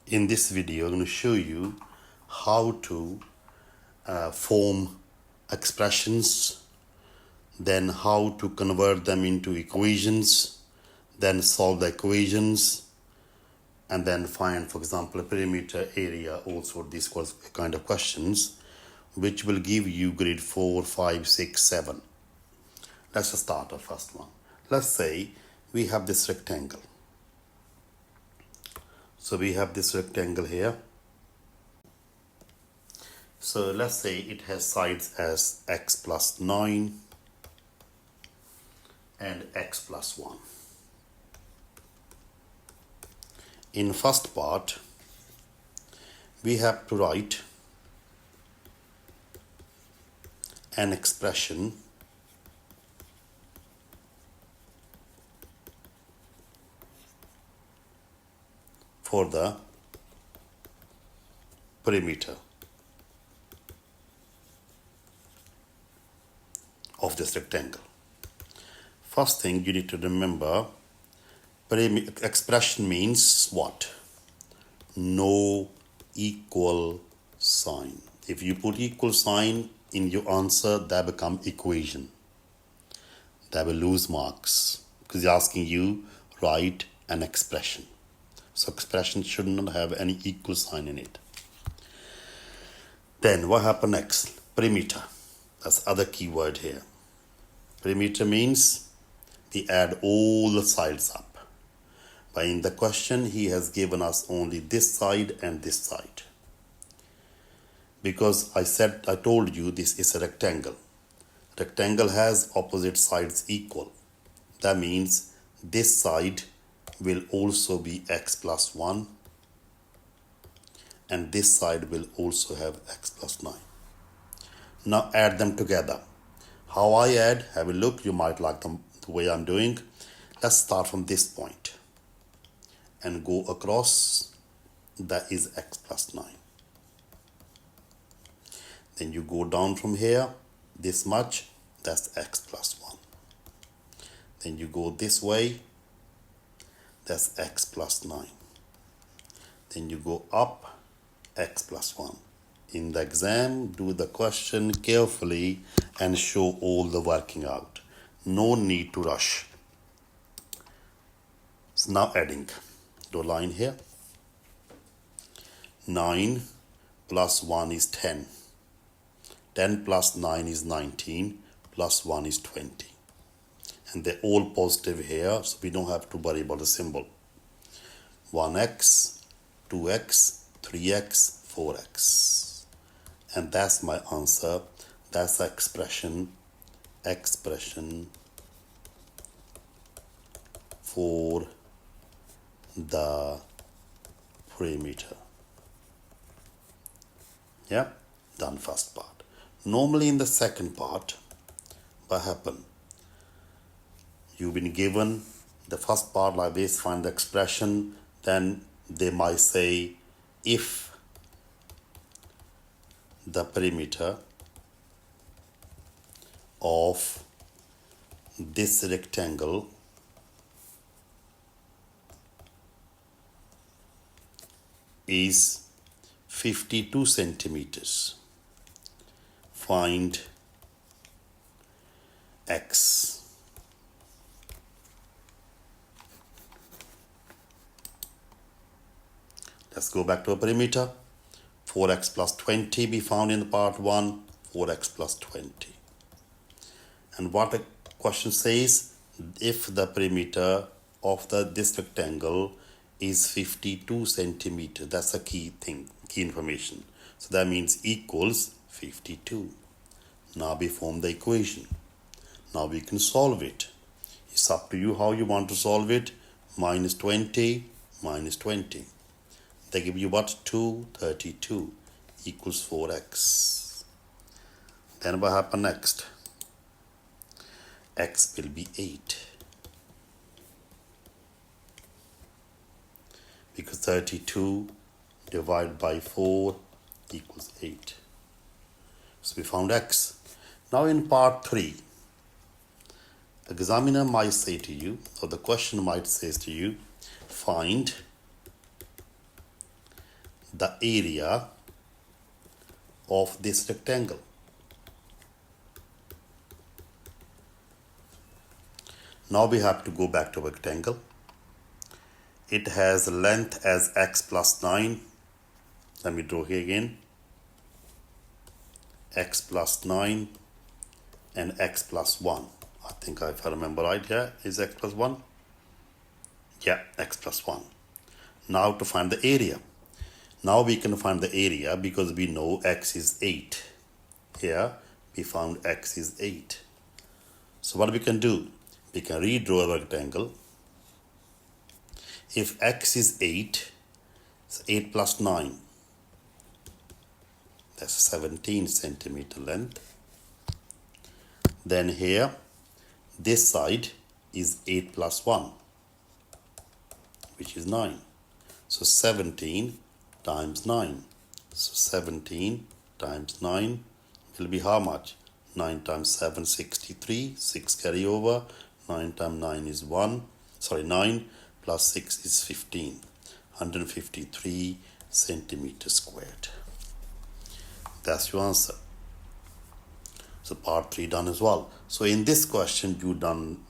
In this video, I'm going to show you how to form expressions, then how to convert them into equations, then solve the equations, and then find, for example, a perimeter, area, also these kind of questions, which will give you grade 4, 5, 6, 7. Let's just start our first one. Let's say we have this rectangle. So we have this rectangle here. So let's say it has sides as x plus 9 and x plus 1. In first part, we have to write an expression for the perimeter of this rectangle. First thing you need to remember, expression means what? No equal sign. If you put equal sign in your answer, that become equation. That will lose marks because you're asking you write an expression. So expression should not have any equal sign in it. Then what happens next? Perimeter. That's other keyword here. Perimeter means we add all the sides up. But in the question, he has given us only this side and this side. Because I told you this is a rectangle. Rectangle has opposite sides equal. That means this side will also be x plus 1 and this side will also have x plus 9. Now add them together. How I add, have a look, you might like the way I'm doing. Let's start from this point and go across, that is x plus 9. Then you go down from here, this much, that's x plus 1. Then you go this way, that's x plus 9. Then you go up, x plus 1. In the exam, do the question carefully and show all the working out. No need to rush. So now adding. Do a line here. 9 plus 1 is 10. 10 plus 9 is 19. Plus 1 is 20. And they're all positive here, so we don't have to worry about the symbol. 1x, 2x, 3x, 4x. And that's my answer. That's the expression for the perimeter. Yeah, done first part. Normally in the second part, what happen? You've been given the first part like this, find the expression, then they might say if the perimeter of this rectangle is 52 centimeters, find x. Let's go back to a perimeter. 4x plus 20 be found in the part 1, 4x plus 20. And what the question says, if the perimeter of this rectangle is 52 centimeters, that's a key information. So that means equals 52. Now we form the equation. Now we can solve it. It's up to you how you want to solve it. Minus 20, minus 20. They give you what? 232 equals 4x. Then what happen next? X will be 8. Because 32 divided by 4 equals 8. So we found x. Now in part 3, examiner might say to you, or the question might say to you, find the area of this rectangle. Now we have to go back to rectangle. It has length as x plus 9. Let me draw here again. X plus 9 and x plus 1. I think if I remember right here, is x plus 1? Yeah, x plus 1. Now to find the area. Now we can find the area because we know x is 8. Here we found x is 8. So what we can do? We can redraw a rectangle. If x is 8, it's 8 plus 9. That's 17 centimeter length. Then here, this side is 8 plus 1, which is 9. So 17 times 9. So 17 times 9 will be how much? 9 times 7, 63. 6 carry over. 9 times 9 is 9 plus 6 is 15. 153 centimeters squared. That's your answer. So part 3 done as well. So in this question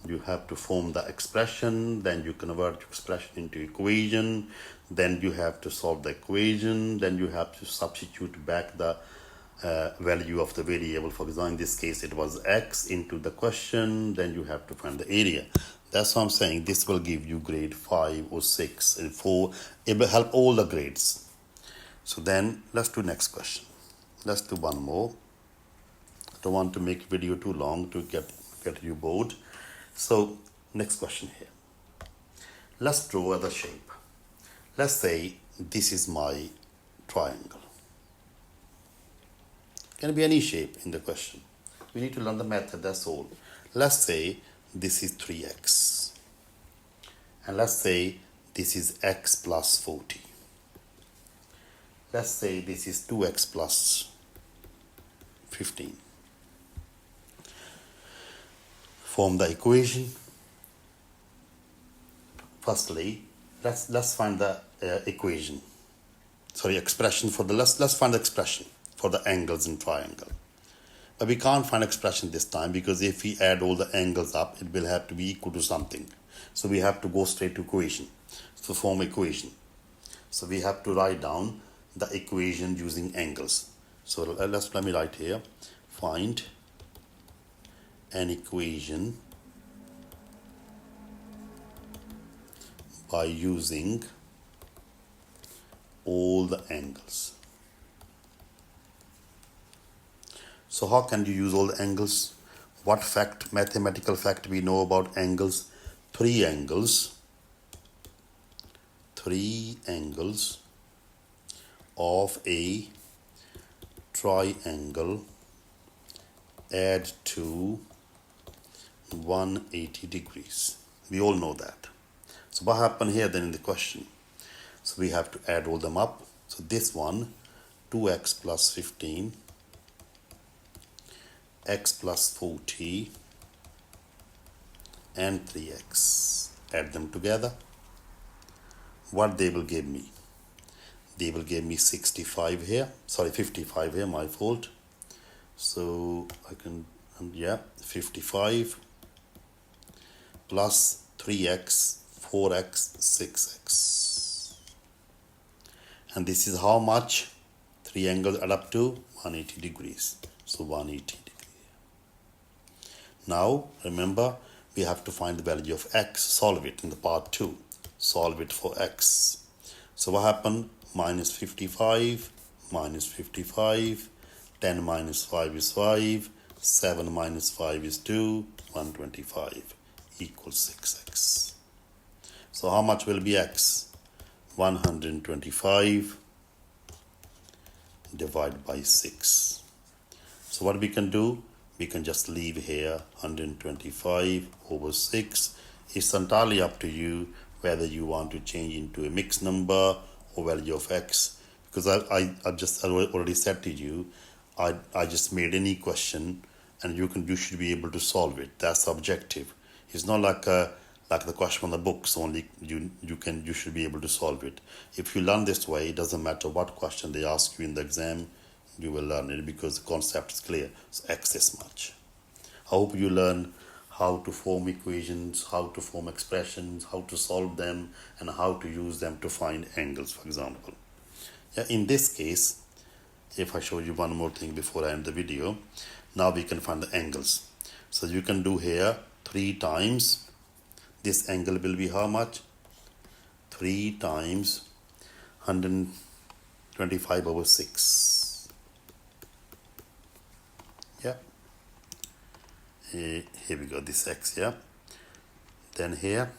you have to form the expression, then you convert your expression into equation, then you have to solve the equation, then you have to substitute back the value of the variable. For example, in this case it was x into the question, then you have to find the area. That's what I'm saying. This will give you grade 5 or 6 and 4. It will help all the grades. So then let's do next question. Let's do one more. I don't want to make video too long to get you bored. So next question here. Let's draw the shape. Let's say this is my triangle. Can be any shape in the question. We need to learn the method, that's all. Let's say this is 3x. And let's say this is x plus 40. Let's say this is 2x plus 15. Form the equation. Firstly, let's find the expression for the let's find the expression for the angles in triangle. But we can't find expression this time because if we add all the angles up, it will have to be equal to something. So we have to go straight to equation. So form equation. So we have to write down the equation using angles. So let me write here. Find an equation by using all the angles. So how can you use all the angles? What mathematical fact we know about angles? Three angles of a triangle add to 180 degrees. We all know that. So what happened here then in the question? So we have to add all them up. So this one, 2x plus 15, x plus 40 and 3x. Add them together. What they will give me? They will give me 55 here. Sorry, 55 here, my fault. So I can, 55 plus 3x, 4x, 6x. And this is how much? Three angles add up to 180 degrees. So 180 degrees. Now, remember, we have to find the value of x. Solve it in the part 2. Solve it for x. So what happened? Minus 55, 10 minus 5 is 5, 7 minus 5 is 2, 125 equals 6x. So how much will be x? 125 divided by 6. So what we can do? We can just leave here 125 over 6. It's entirely up to you whether you want to change into a mixed number or value of x. Because I already said to you, I just made any question and you should be able to solve it. That's the objective. It's not like like the question on the books only, you should be able to solve it. If you learn this way, it doesn't matter what question they ask you in the exam, you will learn it because the concept is clear. So X this much. I hope you learn how to form equations, how to form expressions, how to solve them, and how to use them to find angles, for example. Yeah, in this case, if I show you one more thing before I end the video, now we can find the angles. So you can do here 3 times. This angle will be how much? 3 times 125 over 6. Yeah. Here we go, this X, yeah. Then here.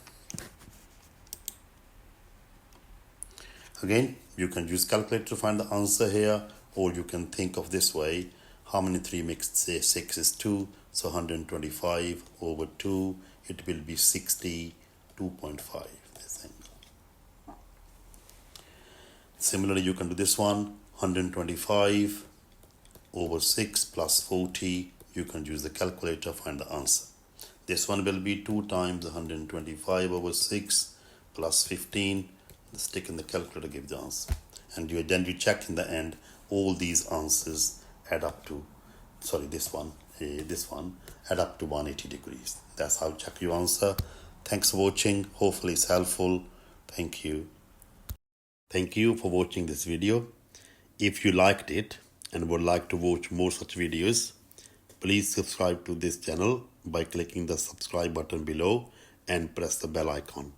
Again, you can use calculator to find the answer here, or you can think of this way. How many 3 mixed 6 is 2, so 125 over 2, it will be 62.5. This angle. Similarly, you can do this one, 125 over 6 plus 40, you can use the calculator to find the answer. This one will be 2 times 125 over 6 plus 15, stick in the calculator, give the answer. And then you check in the end, all these answers add up to, this one add up to 180 degrees. That's how you check your answer. Thanks for watching. Hopefully it's helpful. Thank you. Thank you for watching this video. If you liked it and would like to watch more such videos, please subscribe to this channel by clicking the subscribe button below and press the bell icon.